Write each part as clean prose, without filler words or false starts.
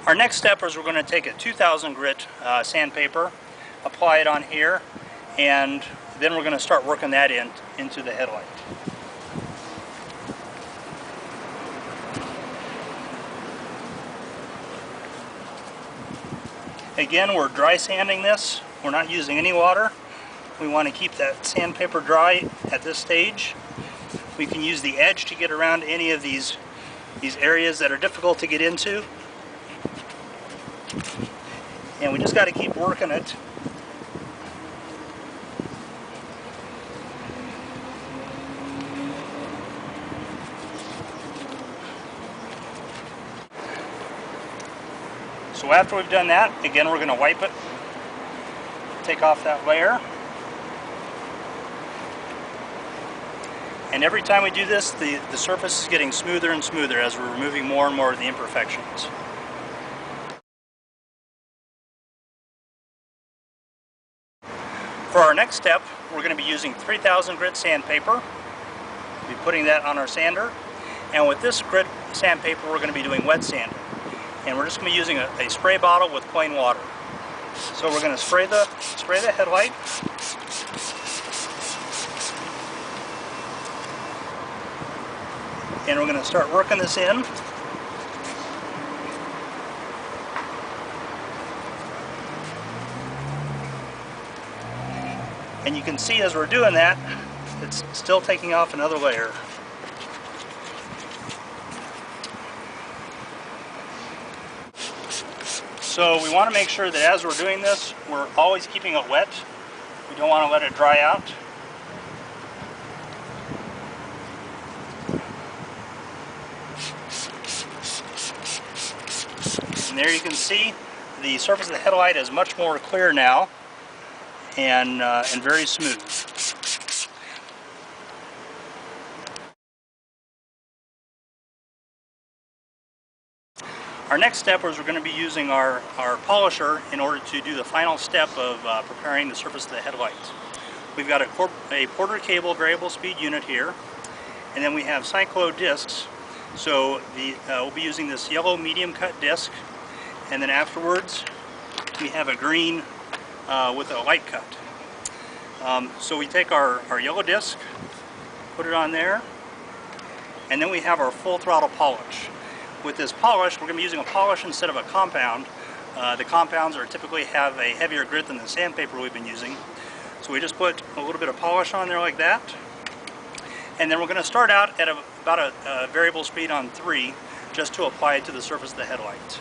Our next step is we're going to take a 2000 grit sandpaper, apply it on here, and then we're going to start working that into the headlight. Again, we're dry sanding this. We're not using any water. We want to keep that sandpaper dry at this stage. We can use the edge to get around any of these areas that are difficult to get into. And we just got to keep working it. So after we've done that, again, we're going to wipe it, take off that layer. And every time we do this, the surface is getting smoother and smoother as we're removing more and more of the imperfections. For our next step, we're going to be using 3000 grit sandpaper. We'll be putting that on our sander. And with this grit sandpaper, we're going to be doing wet sanding. And we're just going to be using a spray bottle with plain water. So we're going to spray the headlight. And we're going to start working this in. And you can see as we're doing that, it's still taking off another layer. So we want to make sure that as we're doing this, we're always keeping it wet. We don't want to let it dry out. And there you can see the surface of the headlight is much more clear now and very smooth. Our next step is we're going to be using our polisher in order to do the final step of preparing the surface of the headlight. We've got a quarter cable variable speed unit here, and then we have cyclo discs. So we'll be using this yellow medium cut disc, and then afterwards we have a green with a light cut. So we take our yellow disc, put it on there, and then we have our full throttle polish. With this polish, we're going to be using a polish instead of a compound. The compounds typically have a heavier grit than the sandpaper we've been using. So we just put a little bit of polish on there like that. And then we're going to start out at about a variable speed on 3 just to apply it to the surface of the headlight.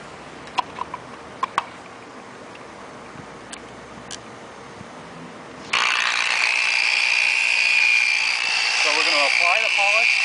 So we're going to apply the polish.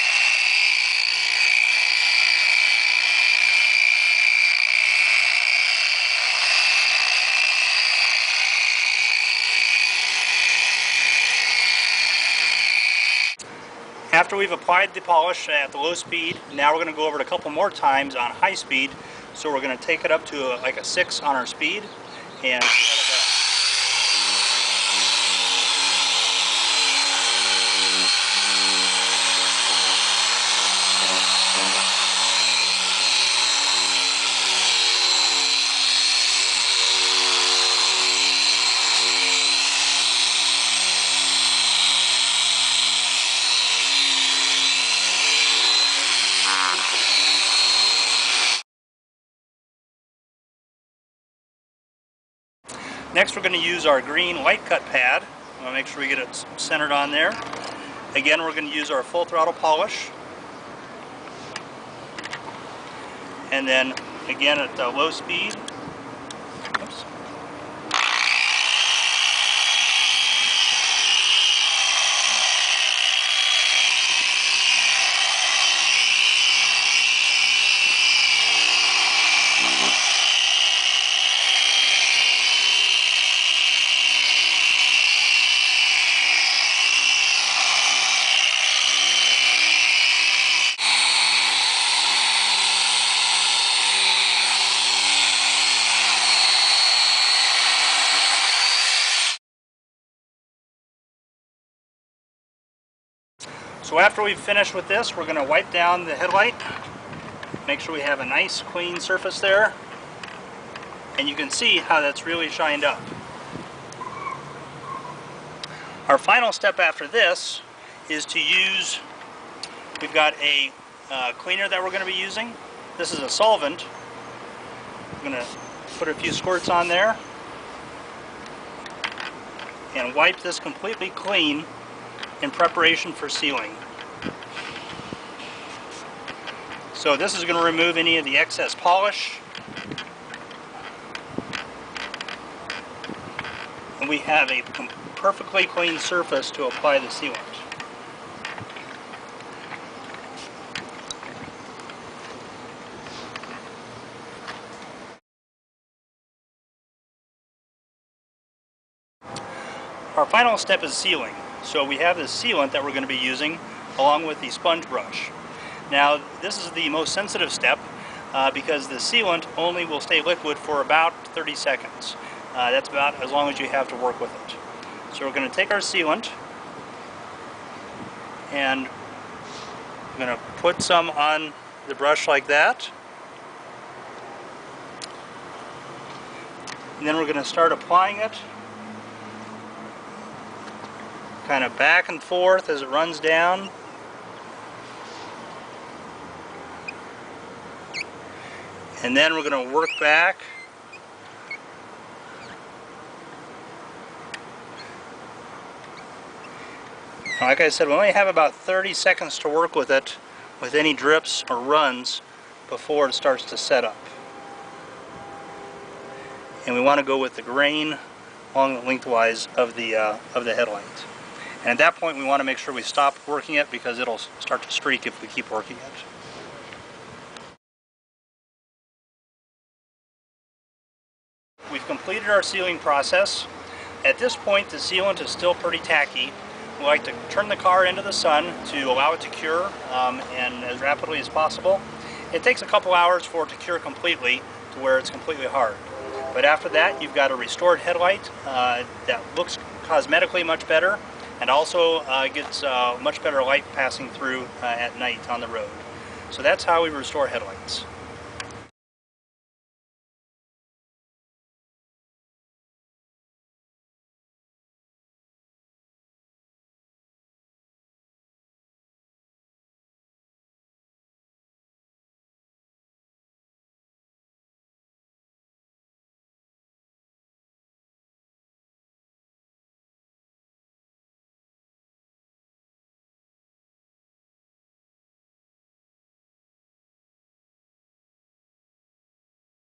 After we've applied the polish at the low speed, now we're going to go over it a couple more times on high speed. So we're going to take it up to like a 6 on our speed and see how that goes. Next, we're going to use our green light cut pad. I'm going to make sure we get it centered on there. Again, we're going to use our full throttle polish. And then, again, at low speed. Oops. So after we've finished with this, we're going to wipe down the headlight, make sure we have a nice clean surface there. and you can see how that's really shined up. Our final step after this is to use, we've got a cleaner that we're going to be using. This is a solvent. I'm going to put a few squirts on there and wipe this completely clean in preparation for sealing. So this is going to remove any of the excess polish. And we have a perfectly clean surface to apply the sealant. Our final step is sealing. So we have this sealant that we're going to be using along with the sponge brush. Now this is the most sensitive step because the sealant only will stay liquid for about 30 seconds. That's about as long as you have to work with it. So we're going to take our sealant and I'm going to put some on the brush like that. And then we're going to start applying it kind of back and forth as it runs down. And then we're going to work back. Like I said, we only have about 30 seconds to work with it with any drips or runs before it starts to set up. And we want to go with the grain along the lengthwise of the headlight. And at that point we want to make sure we stop working it because it'll start to streak if we keep working it. We've completed our sealing process. At this point the sealant is still pretty tacky. We like to turn the car into the sun to allow it to cure and as rapidly as possible. It takes a couple hours for it to cure completely to where it's completely hard. But after that you've got a restored headlight that looks cosmetically much better and also gets much better light passing through at night on the road. So that's how we restore headlights.